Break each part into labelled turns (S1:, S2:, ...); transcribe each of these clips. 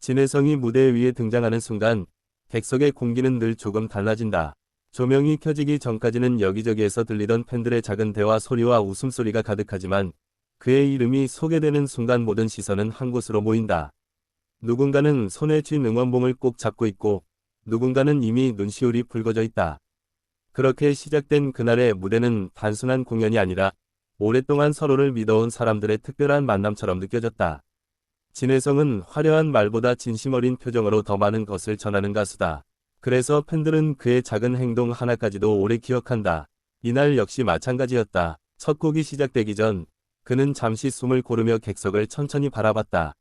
S1: 진혜성이 무대 위에 등장하는 순간 객석의 공기는 늘 조금 달라진다. 조명이 켜지기 전까지는 여기저기에서 들리던 팬들의 작은 대화 소리와 웃음소리가 가득하지만 그의 이름이 소개되는 순간 모든 시선은 한 곳으로 모인다. 누군가는 손에 쥔 응원봉을 꼭 잡고 있고 누군가는 이미 눈시울이 붉어져 있다. 그렇게 시작된 그날의 무대는 단순한 공연이 아니라 오랫동안 서로를 믿어온 사람들의 특별한 만남처럼 느껴졌다. 진혜성은 화려한 말보다 진심 어린 표정으로 더 많은 것을 전하는 가수다. 그래서 팬들은 그의 작은 행동 하나까지도 오래 기억한다. 이날 역시 마찬가지였다. 첫 곡이 시작되기 전 그는 잠시 숨을 고르며 객석을 천천히 바라봤다.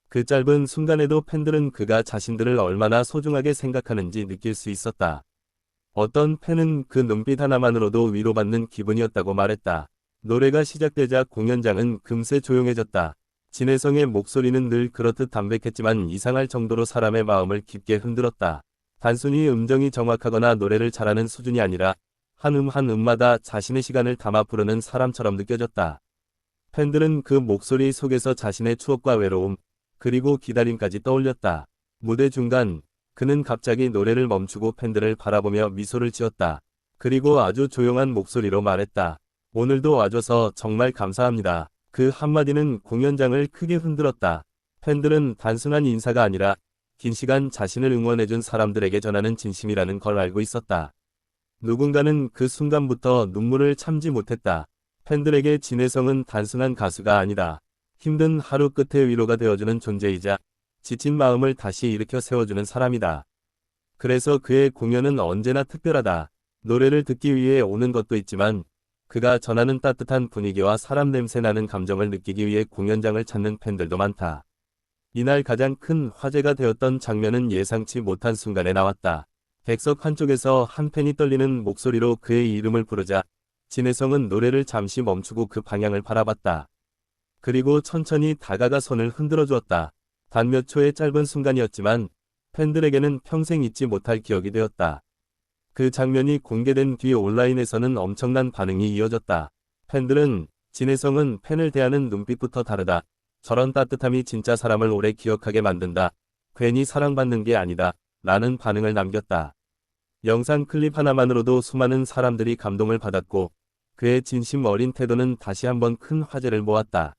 S1: 그 짧은 순간에도 팬들은 그가 자신들을 얼마나 소중하게 생각하는지 느낄 수 있었다. 어떤 팬은 그 눈빛 하나만으로도 위로받는 기분이었다고 말했다. 노래가 시작되자 공연장은 금세 조용해졌다. 진혜성의 목소리는 늘 그렇듯 담백했지만 이상할 정도로 사람의 마음을 깊게 흔들었다. 단순히 음정이 정확하거나 노래를 잘하는 수준이 아니라 한 한 음마다 자신의 시간을 담아 부르는 사람처럼 느껴졌다. 팬들은 그 목소리 속에서 자신의 추억과 외로움, 그리고 기다림까지 떠올렸다. 무대 중간, 그는 갑자기 노래를 멈추고 팬들을 바라보며 미소를 지었다. 그리고 아주 조용한 목소리로 말했다. 오늘도 와줘서 정말 감사합니다. 그 한마디는 공연장을 크게 흔들었다. 팬들은 단순한 인사가 아니라 긴 시간 자신을 응원해준 사람들에게 전하는 진심이라는 걸 알고 있었다. 누군가는 그 순간부터 눈물을 참지 못했다. 팬들에게 진혜성은 단순한 가수가 아니다. 힘든 하루 끝에 위로가 되어주는 존재이자 지친 마음을 다시 일으켜 세워주는 사람이다. 그래서 그의 공연은 언제나 특별하다. 노래를 듣기 위해 오는 것도 있지만 그가 전하는 따뜻한 분위기와 사람 냄새 나는 감정을 느끼기 위해 공연장을 찾는 팬들도 많다. 이날 가장 큰 화제가 되었던 장면은 예상치 못한 순간에 나왔다. 객석 한쪽에서 한 팬이 떨리는 목소리로 그의 이름을 부르자 진혜성은 노래를 잠시 멈추고 그 방향을 바라봤다. 그리고 천천히 다가가 손을 흔들어 주었다. 단 몇 초의 짧은 순간이었지만 팬들에게는 평생 잊지 못할 기억이 되었다. 그 장면이 공개된 뒤 온라인에서는 엄청난 반응이 이어졌다. 팬들은 진혜성은 팬을 대하는 눈빛부터 다르다. 저런 따뜻함이 진짜 사람을 오래 기억하게 만든다. 괜히 사랑받는 게 아니다. 라는 반응을 남겼다. 영상 클립 하나만으로도 수많은 사람들이 감동을 받았고 그의 진심 어린 태도는 다시 한번 큰 화제를 모았다.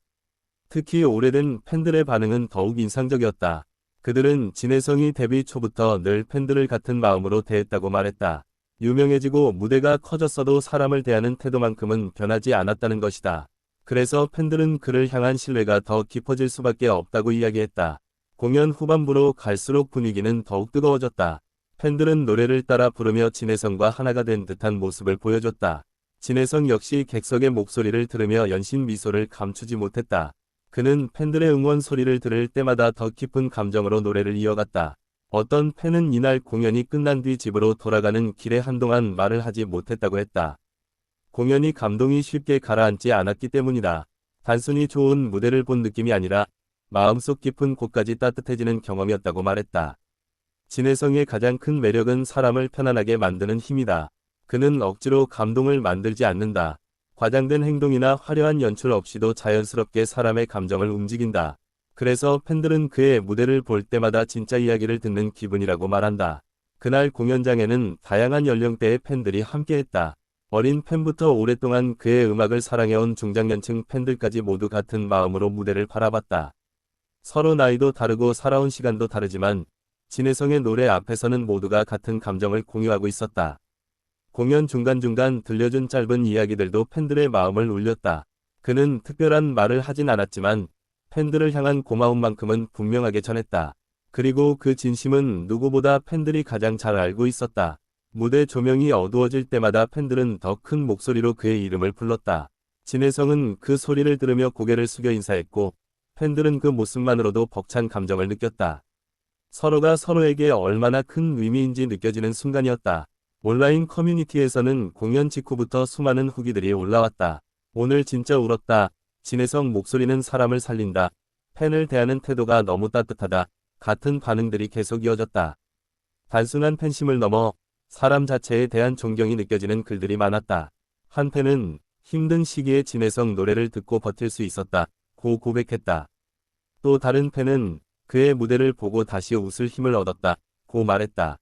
S1: 특히 오래된 팬들의 반응은 더욱 인상적이었다. 그들은 진혜성이 데뷔 초부터 늘 팬들을 같은 마음으로 대했다고 말했다. 유명해지고 무대가 커졌어도 사람을 대하는 태도만큼은 변하지 않았다는 것이다. 그래서 팬들은 그를 향한 신뢰가 더 깊어질 수밖에 없다고 이야기했다. 공연 후반부로 갈수록 분위기는 더욱 뜨거워졌다. 팬들은 노래를 따라 부르며 진혜성과 하나가 된 듯한 모습을 보여줬다. 진혜성 역시 객석의 목소리를 들으며 연신 미소를 감추지 못했다. 그는 팬들의 응원 소리를 들을 때마다 더 깊은 감정으로 노래를 이어갔다. 어떤 팬은 이날 공연이 끝난 뒤 집으로 돌아가는 길에 한동안 말을 하지 못했다고 했다. 공연이 감동이 쉽게 가라앉지 않았기 때문이다. 단순히 좋은 무대를 본 느낌이 아니라 마음속 깊은 곳까지 따뜻해지는 경험이었다고 말했다. 진혜성의 가장 큰 매력은 사람을 편안하게 만드는 힘이다. 그는 억지로 감동을 만들지 않는다. 과장된 행동이나 화려한 연출 없이도 자연스럽게 사람의 감정을 움직인다. 그래서 팬들은 그의 무대를 볼 때마다 진짜 이야기를 듣는 기분이라고 말한다. 그날 공연장에는 다양한 연령대의 팬들이 함께했다. 어린 팬부터 오랫동안 그의 음악을 사랑해온 중장년층 팬들까지 모두 같은 마음으로 무대를 바라봤다. 서로 나이도 다르고 살아온 시간도 다르지만 진혜성의 노래 앞에서는 모두가 같은 감정을 공유하고 있었다. 공연 중간중간 들려준 짧은 이야기들도 팬들의 마음을 울렸다. 그는 특별한 말을 하진 않았지만 팬들을 향한 고마움만큼은 분명하게 전했다. 그리고 그 진심은 누구보다 팬들이 가장 잘 알고 있었다. 무대 조명이 어두워질 때마다 팬들은 더 큰 목소리로 그의 이름을 불렀다. 진혜성은 그 소리를 들으며 고개를 숙여 인사했고 팬들은 그 모습만으로도 벅찬 감정을 느꼈다. 서로가 서로에게 얼마나 큰 의미인지 느껴지는 순간이었다. 온라인 커뮤니티에서는 공연 직후부터 수많은 후기들이 올라왔다. 오늘 진짜 울었다. 진혜성 목소리는 사람을 살린다. 팬을 대하는 태도가 너무 따뜻하다. 같은 반응들이 계속 이어졌다. 단순한 팬심을 넘어 사람 자체에 대한 존경이 느껴지는 글들이 많았다. 한 팬은 힘든 시기에 진혜성 노래를 듣고 버틸 수 있었다 고 고백했다. 또 다른 팬은 그의 무대를 보고 다시 웃을 힘을 얻었다. 고 말했다.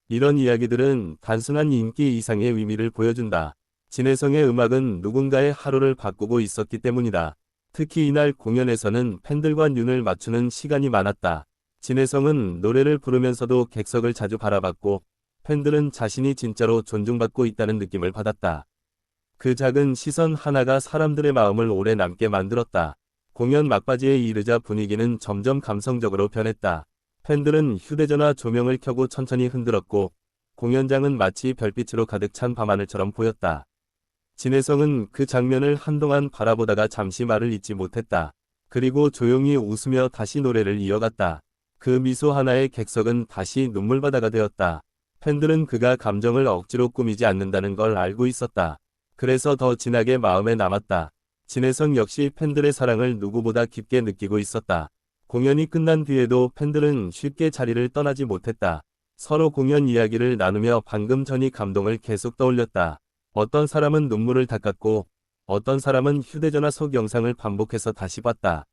S1: 이런 이야기들은 단순한 인기 이상의 의미를 보여준다. 진혜성의 음악은 누군가의 하루를 바꾸고 있었기 때문이다. 특히 이날 공연에서는 팬들과 눈을 맞추는 시간이 많았다. 진혜성은 노래를 부르면서도 객석을 자주 바라봤고 팬들은 자신이 진짜로 존중받고 있다는 느낌을 받았다. 그 작은 시선 하나가 사람들의 마음을 오래 남게 만들었다. 공연 막바지에 이르자 분위기는 점점 감성적으로 변했다. 팬들은 휴대전화 조명을 켜고 천천히 흔들었고 공연장은 마치 별빛으로 가득 찬 밤하늘처럼 보였다. 진혜성은 그 장면을 한동안 바라보다가 잠시 말을 잇지 못했다. 그리고 조용히 웃으며 다시 노래를 이어갔다. 그 미소 하나에 객석은 다시 눈물바다가 되었다. 팬들은 그가 감정을 억지로 꾸미지 않는다는 걸 알고 있었다. 그래서 더 진하게 마음에 남았다. 진혜성 역시 팬들의 사랑을 누구보다 깊게 느끼고 있었다. 공연이 끝난 뒤에도 팬들은 쉽게 자리를 떠나지 못했다. 서로 공연 이야기를 나누며 방금 전의 감동을 계속 떠올렸다. 어떤 사람은 눈물을 닦았고 어떤 사람은 휴대전화 속 영상을 반복해서 다시 봤다.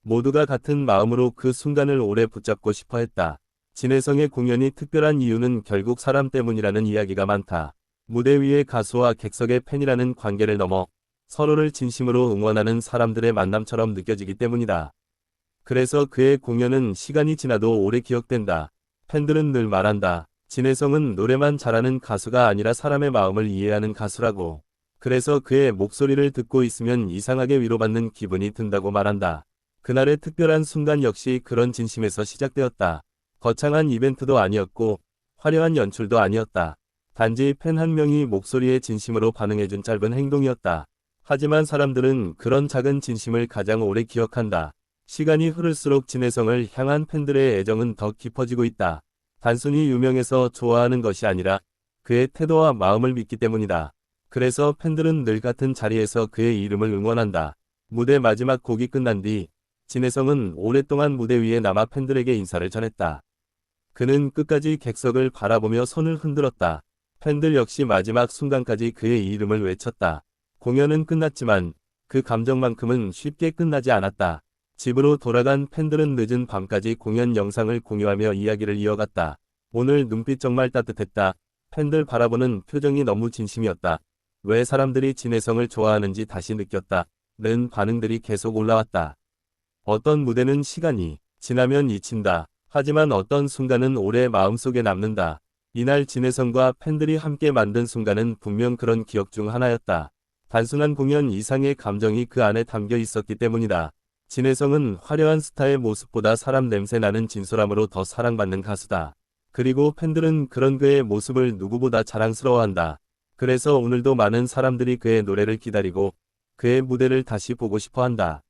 S1: 모두가 같은 마음으로 그 순간을 오래 붙잡고 싶어 했다. 진혜성의 공연이 특별한 이유는 결국 사람 때문이라는 이야기가 많다. 무대 위의 가수와 객석의 팬이라는 관계를 넘어 서로를 진심으로 응원하는 사람들의 만남처럼 느껴지기 때문이다. 그래서 그의 공연은 시간이 지나도 오래 기억된다. 팬들은 늘 말한다. 진혜성은 노래만 잘하는 가수가 아니라 사람의 마음을 이해하는 가수라고. 그래서 그의 목소리를 듣고 있으면 이상하게 위로받는 기분이 든다고 말한다. 그날의 특별한 순간 역시 그런 진심에서 시작되었다. 거창한 이벤트도 아니었고 화려한 연출도 아니었다. 단지 팬 한 명이 목소리에 진심으로 반응해준 짧은 행동이었다. 하지만 사람들은 그런 작은 진심을 가장 오래 기억한다. 시간이 흐를수록 진혜성을 향한 팬들의 애정은 더 깊어지고 있다. 단순히 유명해서 좋아하는 것이 아니라 그의 태도와 마음을 믿기 때문이다. 그래서 팬들은 늘 같은 자리에서 그의 이름을 응원한다. 무대 마지막 곡이 끝난 뒤 진혜성은 오랫동안 무대 위에 남아 팬들에게 인사를 전했다. 그는 끝까지 객석을 바라보며 손을 흔들었다. 팬들 역시 마지막 순간까지 그의 이름을 외쳤다. 공연은 끝났지만 그 감정만큼은 쉽게 끝나지 않았다. 집으로 돌아간 팬들은 늦은 밤까지 공연 영상을 공유하며 이야기를 이어갔다. 오늘 눈빛 정말 따뜻했다. 팬들 바라보는 표정이 너무 진심이었다. 왜 사람들이 진혜성을 좋아하는지 다시 느꼈다. 는 반응들이 계속 올라왔다. 어떤 무대는 시간이 지나면 잊힌다. 하지만 어떤 순간은 오래 마음속에 남는다. 이날 진혜성과 팬들이 함께 만든 순간은 분명 그런 기억 중 하나였다. 단순한 공연 이상의 감정이 그 안에 담겨 있었기 때문이다. 진혜성은 화려한 스타의 모습보다 사람 냄새 나는 진솔함으로 더 사랑받는 가수다. 그리고 팬들은 그런 그의 모습을 누구보다 자랑스러워한다. 그래서 오늘도 많은 사람들이 그의 노래를 기다리고 그의 무대를 다시 보고 싶어 한다.